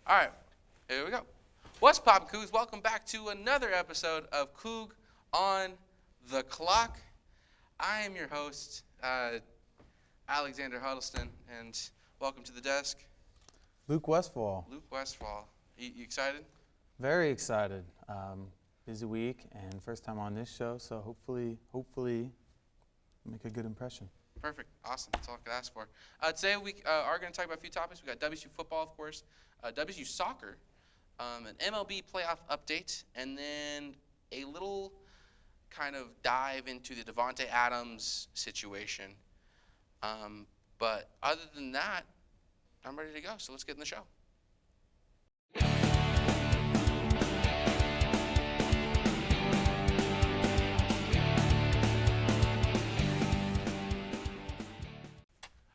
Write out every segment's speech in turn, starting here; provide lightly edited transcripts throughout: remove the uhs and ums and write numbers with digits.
All right, here we go. What's poppin', Cougs? Welcome back to another episode of Coug on the Clock. I am your host, Alexander Huddleston, and welcome to the desk. Luke Westfall. Luke Westfall. You excited? Very excited. Busy week and first time on this show, so hopefully make a good impression. Perfect. Awesome. That's all I could ask for. Today we are going to talk about a few topics. We got WSU football, of course, WSU soccer, an MLB playoff update, and then a little kind of dive into the Devontae Adams situation. But other than that, I'm ready to go. So let's get in the show.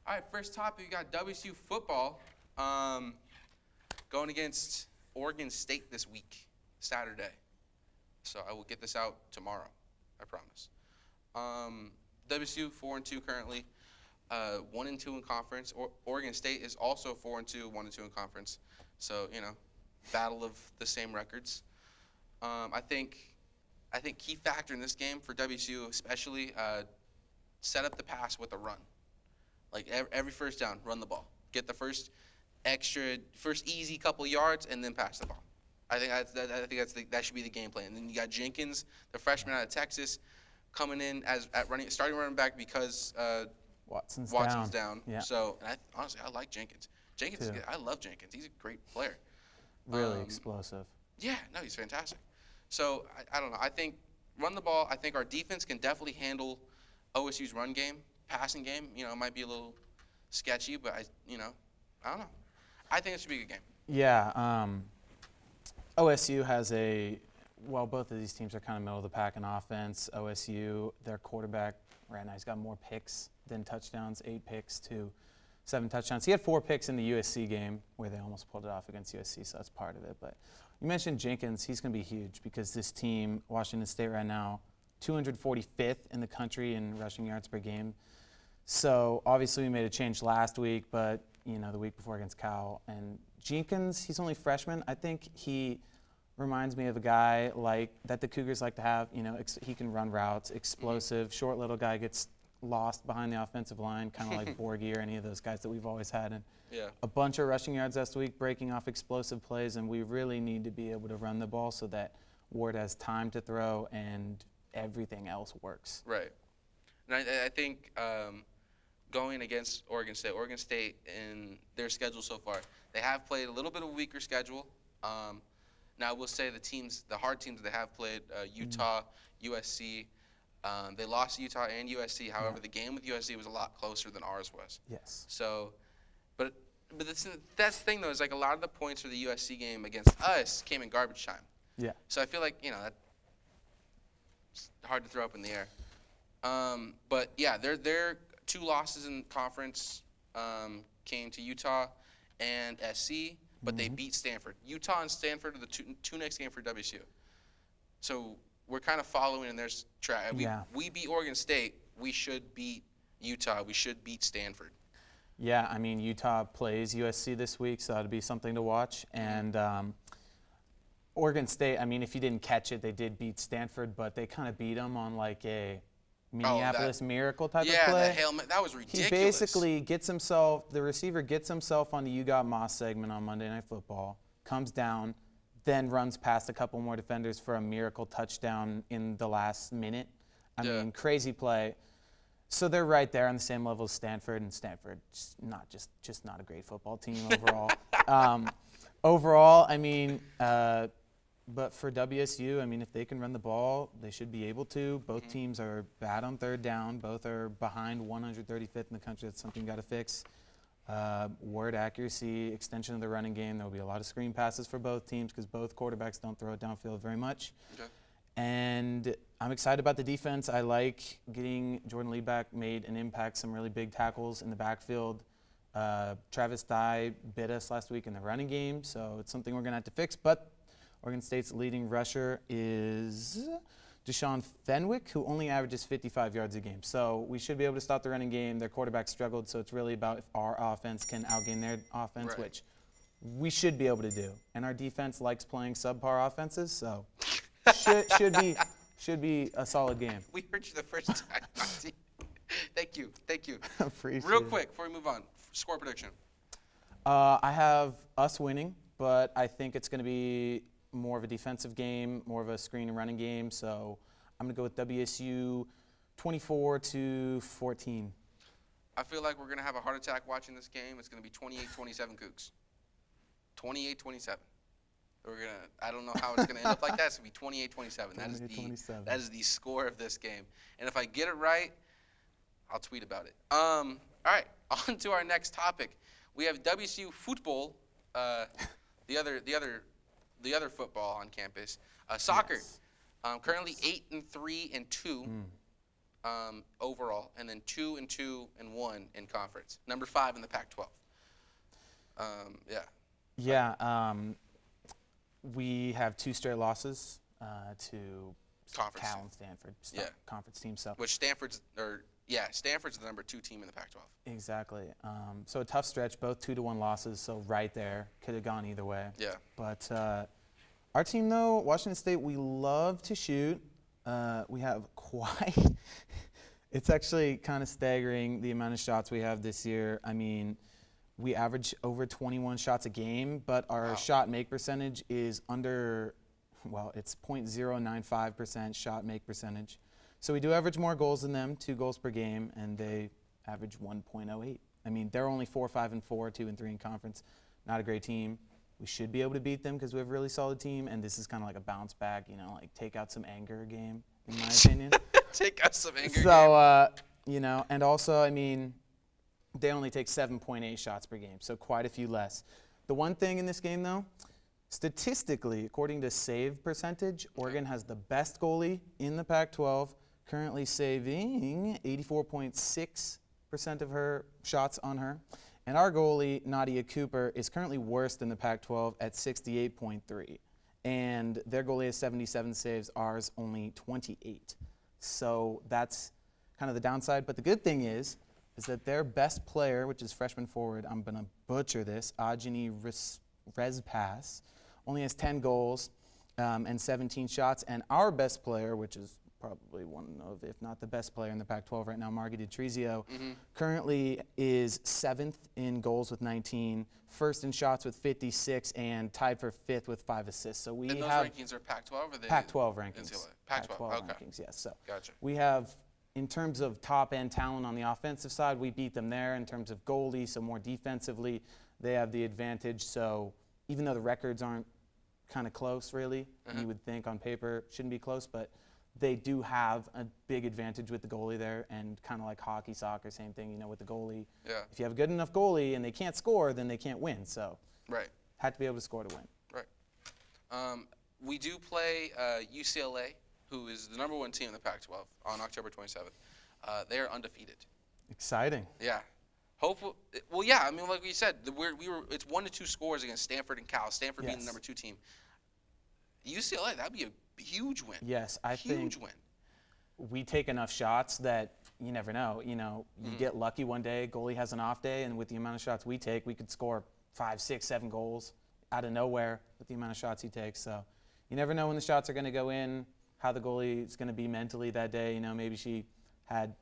All right, first topic, we got WSU football going against Oregon State this week, Saturday. So I will get this out tomorrow, I promise. WSU 4-2 currently, 1-2 in conference. Oregon State is also 4-2, 1-2 in conference. So battle of the same records. I think key factor in this game for WSU especially, set up the pass with a run. Like every first down, run the ball. Get the first easy couple yards, and then pass the ball. I think that should be the game plan. And then you got Jenkins, the freshman out of Texas, coming in starting running back because Watson's down. Yeah. So honestly, I like Jenkins. I love Jenkins. He's a great player. Really explosive. Yeah, no, he's fantastic. So I don't know. I think run the ball. I think our defense can definitely handle OSU's run game. Passing game, might be a little sketchy, but I don't know. I think it should be a good game. Yeah, OSU has both of these teams are kind of middle of the pack in offense. OSU, their quarterback right now, he's got more picks than touchdowns, 8 picks to 7 touchdowns. He had 4 picks in the USC game where they almost pulled it off against USC, so that's part of it. But you mentioned Jenkins, he's going to be huge because this team, Washington State right now, 245th in the country in rushing yards per game. So obviously we made a change last week, but the week before against Cal. And Jenkins, he's only freshman. I think he reminds me of a guy that the Cougars like to have. He can run routes, explosive, short little guy, gets lost behind the offensive line, kind of like Borghi or any of those guys that we've always had. And a bunch of rushing yards last week, breaking off explosive plays, and we really need to be able to run the ball so that Ward has time to throw and everything else works. Right. And I think going against Oregon State in their schedule so far, they have played a little bit of a weaker schedule. Now I will say the hard teams they have played, Utah, USC, they lost to Utah and USC. However, the game with USC was a lot closer than ours was. Yes. So, but that's the thing though, is like a lot of the points for the USC game against us came in garbage time. Yeah. So I feel like that's hard to throw up in the air. But yeah, their 2 losses in conference came to Utah and SC, but they beat Stanford. Utah and Stanford are the two next game for WSU. So we're kind of following in their track. We beat Oregon State. We should beat Utah. We should beat Stanford. Yeah, I mean, Utah plays USC this week, so that'll be something to watch. And Oregon State, I mean, if you didn't catch it, they did beat Stanford, but they kind of beat them on like a Minneapolis Miracle type of play. Yeah, that was ridiculous. He basically the receiver gets himself on the You Got Moss segment on Monday Night Football, comes down, then runs past a couple more defenders for a miracle touchdown in the last minute. I mean, crazy play. So they're right there on the same level as Stanford, and Stanford just not a great football team overall. Overall, I mean, but for WSU, I mean, if they can run the ball, they should be able to. Both teams are bad on third down. Both are behind 135th in the country. That's something you got to fix. Word accuracy, extension of the running game. There will be a lot of screen passes for both teams because both quarterbacks don't throw it downfield very much. Okay. And I'm excited about the defense. I like getting Jordan Lee back, made an impact, some really big tackles in the backfield. Travis Dye bit us last week in the running game, so it's something we're going to have to fix. But Oregon State's leading rusher is Deshaun Fenwick, who only averages 55 yards a game. So we should be able to stop the running game. Their quarterback struggled, so it's really about if our offense can outgain their offense, which we should be able to do. And our defense likes playing subpar offenses, so should be a solid game. We heard you the first time, Monty. Thank you. Appreciate Real it. quick, before we move on, score prediction. I have us winning, but I think it's going to be more of a defensive game, more of a screen and running game. So I'm going to go with WSU 24-14. I feel like we're going to have a heart attack watching this game. It's going to be 28-27 Cougs. 28-27. I don't know how it's going to end up like that. It's going to be 28-27. That is the score of this game. And if I get it right, I'll tweet about it. All right, on to our next topic. We have WSU Football, the other football on campus. Soccer, Yes. Currently 8-3-2 overall, and then 2-2-1 in conference. Number 5 in the Pac-12. Yeah. We have 2 straight losses to Conference Cal team. and Stanford. Yeah. Conference team. So Which Stanford's the number 2 team in the Pac-12. exactly. So a tough stretch, both 2-1 losses. So right there, could have gone either way. Yeah. But our team, though, Washington State, we love to shoot. We have quite. It's actually kind of staggering the amount of shots we have this year. I mean, we average over 21 shots a game, but our shot make percentage is under, it's 0.095% shot make percentage. So we do average more goals than them, 2 goals per game, and they average 1.08. I mean, they're only 4-5-4, 2-3 in conference. Not a great team. We should be able to beat them because we have a really solid team, and this is kind of like a bounce back, like take out some anger game, in my opinion. Take out some anger game. So, and also, I mean, they only take 7.8 shots per game, so quite a few less. The one thing in this game, though, statistically, according to save percentage, Oregon has the best goalie in the Pac-12, currently saving 84.6% of her shots on her. And our goalie, Nadia Cooper, is currently worst in the Pac-12 at 68.3. And their goalie has 77 saves, ours only 28. So that's kind of the downside. But the good thing is that their best player, which is freshman forward, I'm going to butcher this, Ajani Rezpass, only has 10 goals and 17 shots. And our best player, which is probably one of, if not the best player in the Pac-12 right now, Margie Detrizio, currently is 7th in goals with 19, first in shots with 56, and tied for 5th with 5 assists. So we and those have rankings are Pac-12 or they Pac-12 rankings. NCAA? Pac-12, okay. Rankings, yes. So Gotcha. we have, in terms of top-end talent on the offensive side, we beat them there. In terms of goalie, so more defensively, they have the advantage. So even though the records aren't kind of close, really, you would think on paper shouldn't be close, but they do have a big advantage with the goalie there, and kind of like hockey, soccer, same thing, with the goalie. Yeah. If you have a good enough goalie and they can't score, then they can't win. So Right. had to be able to score to win. Right. We do play UCLA, who is the number 1 team in the Pac-12, on October 27th. They are undefeated. Exciting. Yeah. Hopefully, well, yeah. I mean, like we said, it's 1-2 scores against Stanford and Cal. Stanford being the number 2 team. UCLA, that'd be a huge win. Yes, I think huge win. we take enough shots that you never know. You get lucky one day, goalie has an off day, and with the amount of shots we take, we could score 5, 6, 7 goals out of nowhere with the amount of shots he takes. So you never know when the shots are going to go in, how the goalie is going to be mentally that day. Maybe she had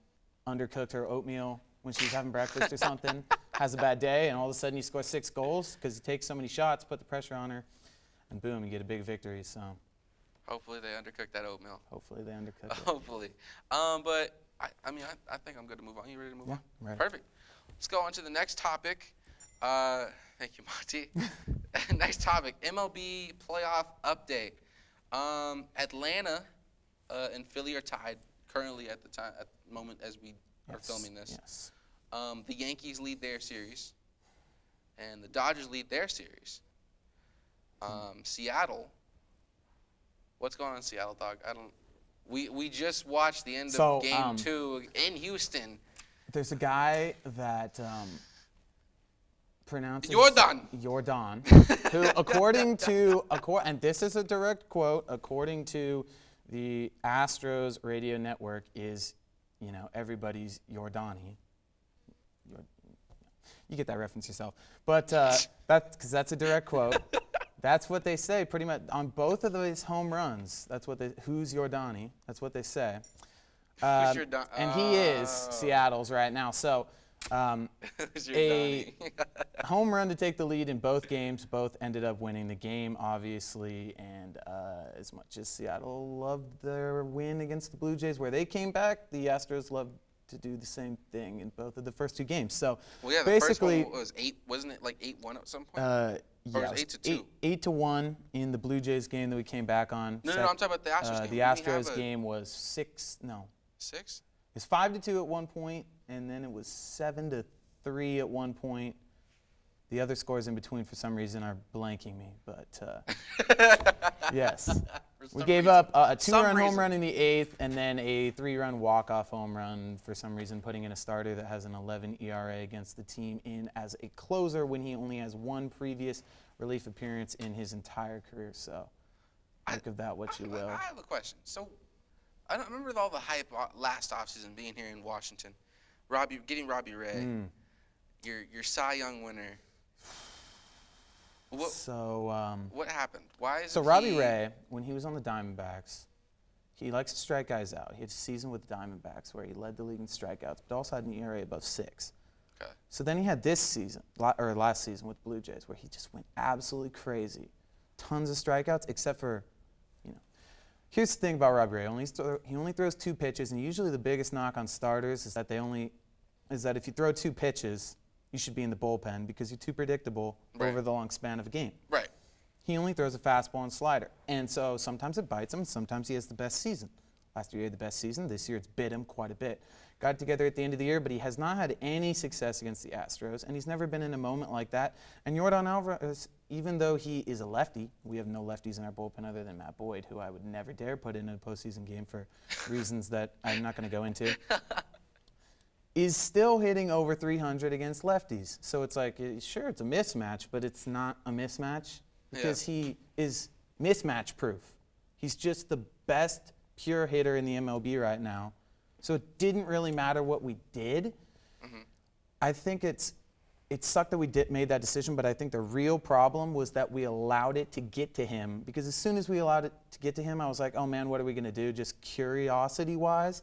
undercooked her oatmeal when she was having breakfast or something, has a bad day, and all of a sudden you score 6 goals because he takes so many shots, put the pressure on her, and boom, you get a big victory. So hopefully they undercook that oatmeal. hopefully they undercook it. Hopefully. But I think I'm good to move on. You ready to move on? Yeah, ready. Perfect. Let's go on to the next topic. Thank you, Monty. Next topic, MLB playoff update. Atlanta and Philly are tied currently at the moment as we are filming this. Yes. The Yankees lead their series, and the Dodgers lead their series. Seattle. What's going on in Seattle, dog? We just watched the end of Game 2 in Houston. There's a guy that pronounces Jordan, who, according to and this is a direct quote, according to the Astros radio network, is everybody's Jordani. You get that reference yourself. But because that's a direct quote. That's what they say pretty much on both of those home runs. That's what who's your Donnie? That's what they say. Who's your and he is Seattle's right now. So Who's your a Donnie? home run to take the lead in both games. Both ended up winning the game, obviously. And as much as Seattle loved their win against the Blue Jays, where they came back, the Astros loved to do the same thing in both of the first two games. So Well, yeah, the basically, first one was 8, wasn't it like 8-1 at some point? Or yeah, was it 8-2? 8-1 in the Blue Jays game that we came back on. No, I'm talking about the Astros game. The Didn't we have Astros a game was 6. No, 6? it was 5-2 at one point, and then it was 7-3 at one point. The other scores in between, for some reason, are blanking me. But yes, we gave up a 2-run home run in the 8th, and then a 3-run walk-off home run for some reason, putting in a starter that has an 11 ERA against the team in as a closer when he only has one previous relief appearance in his entire career. So think of that what you will. I have a question. So I don't remember all the hype last offseason being here in Washington. Getting Robbie Ray, your Cy Young winner. What happened? Why is Robbie Ray, when he was on the Diamondbacks, he likes to strike guys out. He had a season with the Diamondbacks where he led the league in strikeouts, but also had an ERA above 6. Okay. So then he had this season, or last season with Blue Jays, where he just went absolutely crazy. Tons of strikeouts, except for, here's the thing about Robbie Ray. He only throws 2 pitches, and usually the biggest knock on starters is that if you throw 2 pitches, you should be in the bullpen because you're too predictable over the long span of a game. Right. He only throws a fastball and slider. And so sometimes it bites him, sometimes he has the best season. Last year he had the best season. This year it's bit him quite a bit. Got together at the end of the year, but he has not had any success against the Astros, and he's never been in a moment like that. And Yordan Alvarez, even though he is a lefty, we have no lefties in our bullpen other than Matt Boyd, who I would never dare put in a postseason game for reasons that I'm not going to go into. Is still hitting over 300 against lefties. So it's like, sure, it's a mismatch, but it's not a mismatch because he is mismatch proof. He's just the best pure hitter in the MLB right now. So it didn't really matter what we did. I think it sucked that we made that decision, but I think the real problem was that we allowed it to get to him, because as soon as we allowed it to get to him, I was like, oh man, what are we going to do, just curiosity-wise?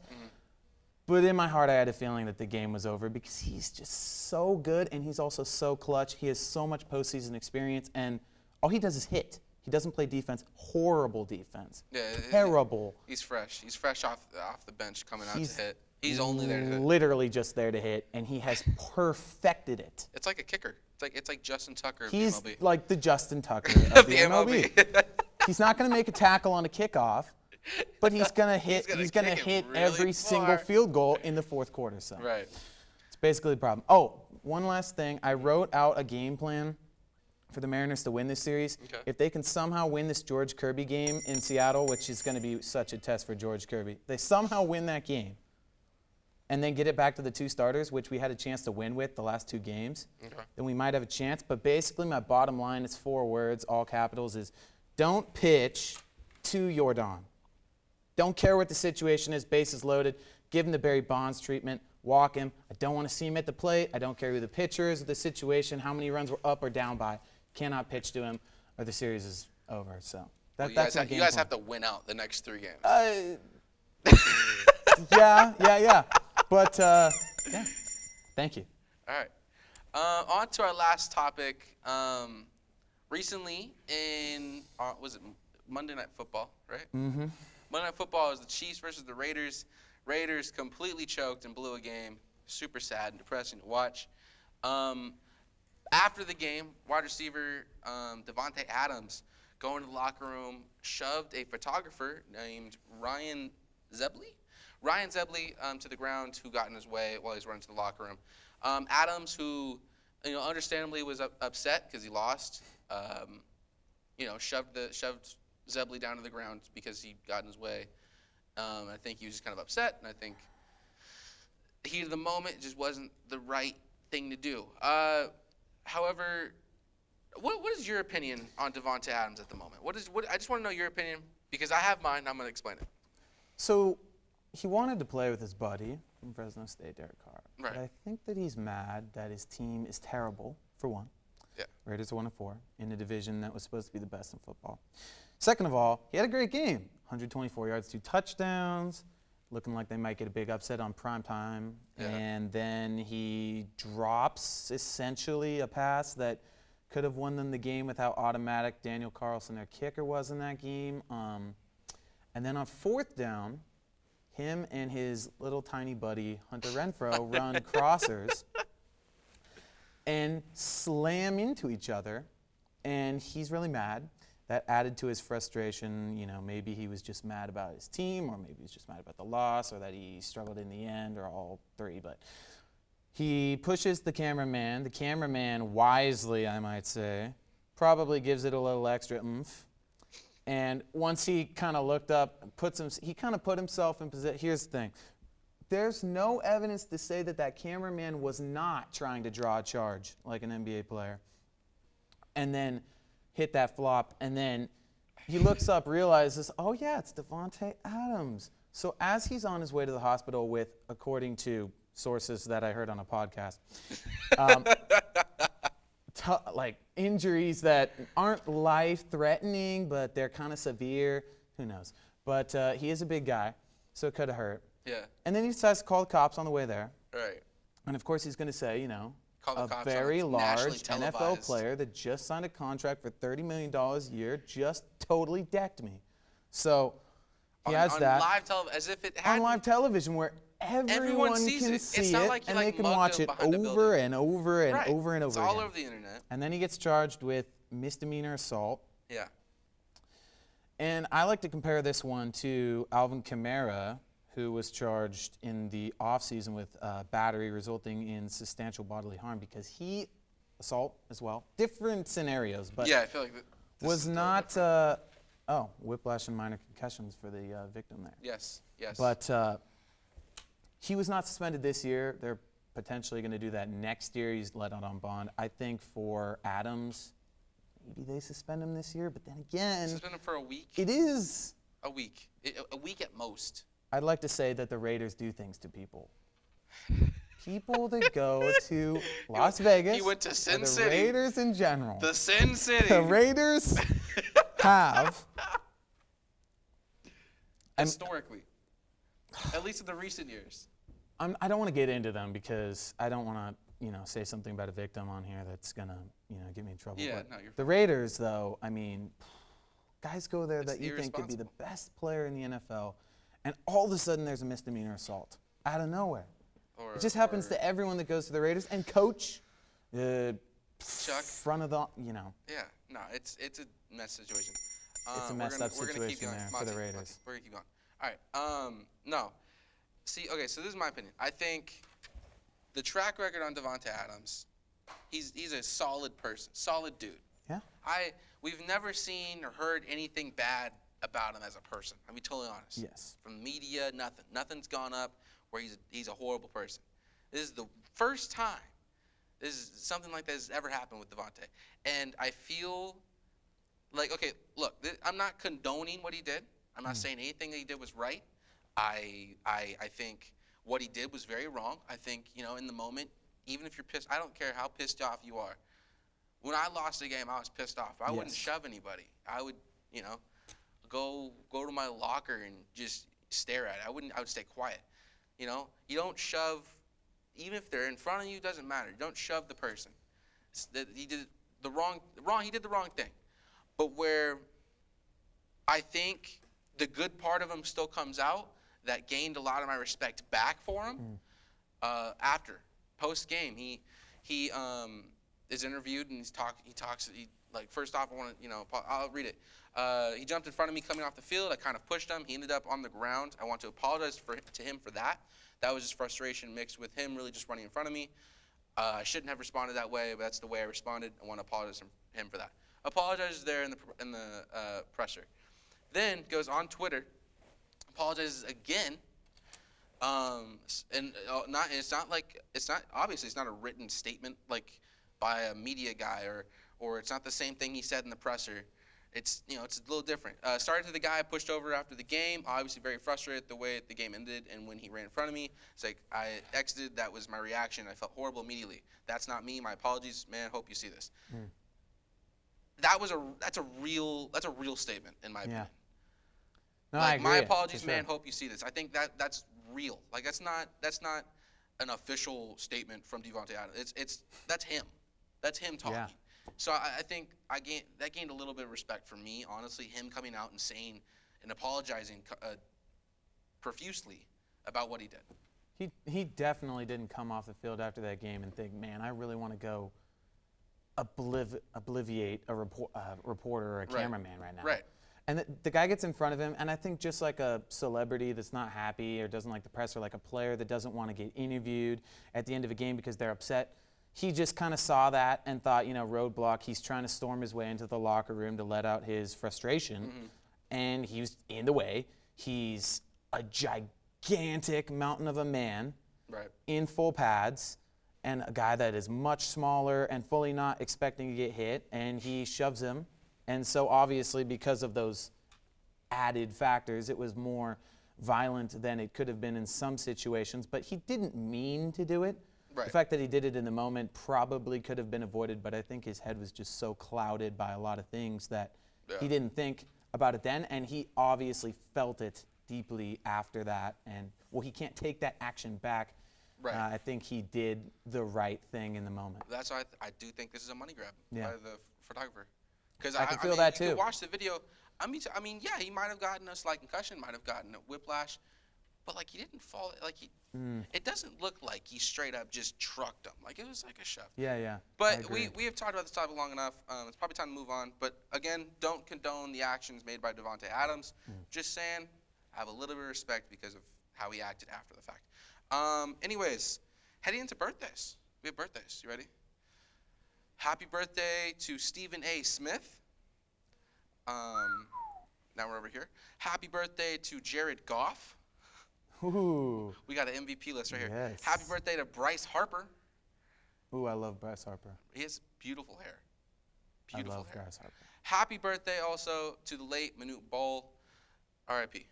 But in my heart, I had a feeling that the game was over because he's just so good, and he's also so clutch. He has so much postseason experience, and all he does is hit. He doesn't play defense. Horrible defense. Yeah, terrible. He's fresh. He's fresh off the bench coming out to hit. He's only there to hit. Literally just there to hit, and he has perfected it. It's like a kicker. It's like Justin Tucker of He's the MLB. like the Justin Tucker of the MLB. He's not going to make a tackle on a kickoff, but he's going to hit. He's going to hit really every single field goal in the fourth quarter. So Right. it's basically the problem. Oh, one last thing. I wrote out a game plan for the Mariners to win this series. Okay. If they can somehow win this George Kirby game in Seattle, which is going to be such a test for George Kirby, they somehow win that game and then get it back to the 2 starters, which we had a chance to win with the last 2 games, then we might have a chance. But basically my bottom line is 4 words, all capitals, is don't pitch to Yordan. Don't care what the situation is, bases loaded. Give him the Barry Bonds treatment. Walk him. I don't want to see him at the plate. I don't care who the pitcher is, the situation, how many runs we're up or down by. Cannot pitch to him, or the series is over. So that's my game you guys plan. have to win out the next 3 games. Yeah. But yeah, thank you. All right. On to our last topic. Recently in was it Monday Night Football, right? Mm-hmm. Monday Night Football was the Chiefs versus the Raiders. Raiders completely choked and blew a game. Super sad and depressing to watch. After the game, wide receiver Devontae Adams going to the locker room, shoved a photographer named Ryan Zebley to the ground, who got in his way while he was running to the locker room. Adams, who understandably was upset because he lost, shoved Zebley down to the ground because he got in his way. I think he was just kind of upset, and I think heat of the moment just wasn't the right thing to do. However, what is your opinion on Devontae Adams at the moment? I just want to know your opinion because I have mine. I'm going to explain it. So he wanted to play with his buddy from Fresno State, Derek Carr. Right. But I think that he's mad that his team is terrible, for one. Yeah. Raiders are 1-4 in a division that was supposed to be the best in football. Second of all, he had a great game. 124 yards, 2 touchdowns, looking like they might get a big upset on prime time. Yeah. And then he drops essentially a pass that could have won them the game with how automatic Daniel Carlson, their kicker, was in that game. And then on fourth down, him and his little tiny buddy, Hunter Renfrow, run crossers and slam into each other. And he's really mad. That added to his frustration. You know, maybe he was just mad about his team, or maybe he was just mad about the loss, or that he struggled in the end, or all three. But he pushes the cameraman. The cameraman, wisely, I might say, probably gives it a little extra oomph. And once he kind of looked up, he kind of put himself in position. Here's the thing. There's no evidence to say that that cameraman was not trying to draw a charge like an NBA player. And then hit that flop. And then he looks up, realizes, oh, yeah, it's Davante Adams. So as he's on his way to the hospital with, according to sources that I heard on a podcast, like injuries that aren't life-threatening, but they're kind of severe. Who knows? But he is a big guy, so it could have hurt. Yeah. And then he decides to call the cops on the way there. Right. And, of course, he's going to say, you know, Call the a cops very on it. Nationally large NFL televised. player that just signed a contract for $30 million a year just totally decked me. So he has on that. live television, as if it had On live television where everyone sees can it. see It's not it, like you, and like, they can mugged watch him it behind a over building. and over and Right. over and over It's again. all over the internet. And then he gets charged with misdemeanor assault. Yeah. And I like to compare this one to Alvin Kamara, who was charged in the offseason with battery resulting in substantial bodily harm, because he, assault as well, different scenarios, but Yeah, I feel like this was is a little not, different. whiplash and minor concussions for the victim there. Yes. Yes. But he was not suspended this year. They're potentially going to do that next year. He's let out on bond. I think for Adams, maybe they suspend him this year, but then again, suspend him for a week. it is. A week. A week at most. I'd like to say that the Raiders do things to people. People that go to Las Vegas, he went to Sin or the City. Raiders in general. The Sin City. The Raiders have, Historically. At least in the recent years. I don't want to get into them because I don't want to, say something about a victim on here that's gonna, get me in trouble. Yeah, But no, you're the fine. Raiders, though, I mean, guys go there It's that you think could be the irresponsible. best player in the NFL, and all of a sudden there's a misdemeanor assault out of nowhere. It just happens to everyone that goes to the Raiders. And coach, Chuck. front of the, Yeah, no, it's a mess situation. It's a messed up We're gonna keep situation going. there for Monty, the Raiders. Monty, we're gonna keep going. All right. No. See, okay, so this is my opinion. I think the track record on Davante Adams, he's a solid person, solid dude. Yeah. We've never seen or heard anything bad about him as a person. I'll be totally honest. Yes. From media, nothing. Nothing's gone up where he's a horrible person. This is the first time something like this has ever happened with Davante. And I feel like, okay, look, I'm not condoning what he did. I'm not saying anything that he did was right. I think what he did was very wrong. I think, in the moment, even if you're pissed, I don't care how pissed off you are. When I lost the game, I was pissed off. I wouldn't shove anybody. I would, go to my locker and just stare at it. I would stay quiet. You don't shove, even if they're in front of you, doesn't matter. You don't shove the person. He did the wrong thing. But where I think the good part of him still comes out, that gained a lot of my respect back for him. After post game, he is interviewed and he talks. First off, I want to I'll read it. He jumped in front of me coming off the field. I kind of pushed him. He ended up on the ground. I want to apologize to him for that. That was just frustration mixed with him really just running in front of me. I shouldn't have responded that way, but that's the way I responded. I want to apologize to him for that. Apologizes there in the presser. Then goes on Twitter, apologizes again, it's not a written statement like by a media guy or it's not the same thing he said in the presser. it's it's a little different. Started to the guy I pushed over after the game. Obviously very frustrated the way the game ended, and when he ran in front of me, it's like I exited. That was my reaction. I felt horrible immediately. That's not me. My apologies, man. Hope you see this. That's a real statement in my opinion. No, like, I agree. My apologies, for sure. man. Hope you see this. I think that's real. Like that's not an official statement from Devontae Adams. That's him. That's him talking. Yeah. So I think that gained a little bit of respect from me, honestly. Him coming out and saying and apologizing profusely about what he did. He definitely didn't come off the field after that game and think, man, I really want to go obliviate a reporter or a cameraman right now. Right. And the guy gets in front of him, and I think just like a celebrity that's not happy or doesn't like the press, or like a player that doesn't want to get interviewed at the end of a game because they're upset, he just kind of saw that and thought, roadblock. He's trying to storm his way into the locker room to let out his frustration, and he was in the way. He's a gigantic mountain of a man in full pads, and a guy that is much smaller and fully not expecting to get hit, and he shoves him. And so obviously because of those added factors, it was more violent than it could have been in some situations, but he didn't mean to do it. Right. The fact that he did it in the moment probably could have been avoided, but I think his head was just so clouded by a lot of things that he didn't think about it then, and he obviously felt it deeply after that. And, well, he can't take that action back. Right. I think he did the right thing in the moment. That's why I do think this is a money grab by the photographer. Because I can feel that too. You can watch the video. I mean, yeah, he might have gotten a slight concussion, might have gotten a whiplash, but like he didn't fall. Like it doesn't look like he straight up just trucked him. Like it was like a shove. Yeah. But we have talked about this topic long enough. It's probably time to move on. But again, don't condone the actions made by Devontae Adams. Just saying, have a little bit of respect because of how he acted after the fact. Anyways, heading into birthdays. We have birthdays. You ready? Happy birthday to Stephen A. Smith. Now we're over here. Happy birthday to Jared Goff. Ooh. We got an MVP list right here. Yes. Happy birthday to Bryce Harper. Ooh, I love Bryce Harper. He has beautiful hair. I love Bryce Harper. Happy birthday also to the late Manute Bol. R.I.P.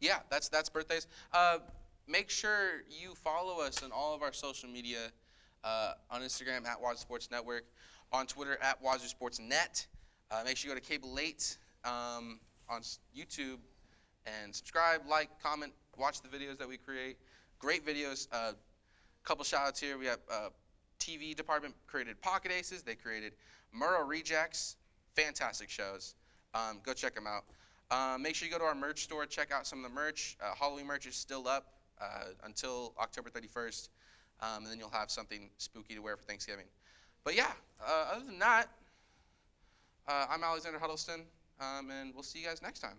Yeah, that's birthdays. Make sure you follow us on all of our social media. On Instagram at Wazzu Sports Network, on Twitter at Wazzu Sports Net. Make sure you go to Cable 8 on YouTube and subscribe, like, comment, watch the videos that we create. Great videos. Couple shout outs here. We have TV department created Pocket Aces. They created Murrow Rejects. Fantastic shows. Go check them out. Make sure you go to our merch store. Check out some of the merch. Halloween merch is still up until October 31st. And then you'll have something spooky to wear for Thanksgiving. But yeah, other than that, I'm Alexander Huddleston, and we'll see you guys next time.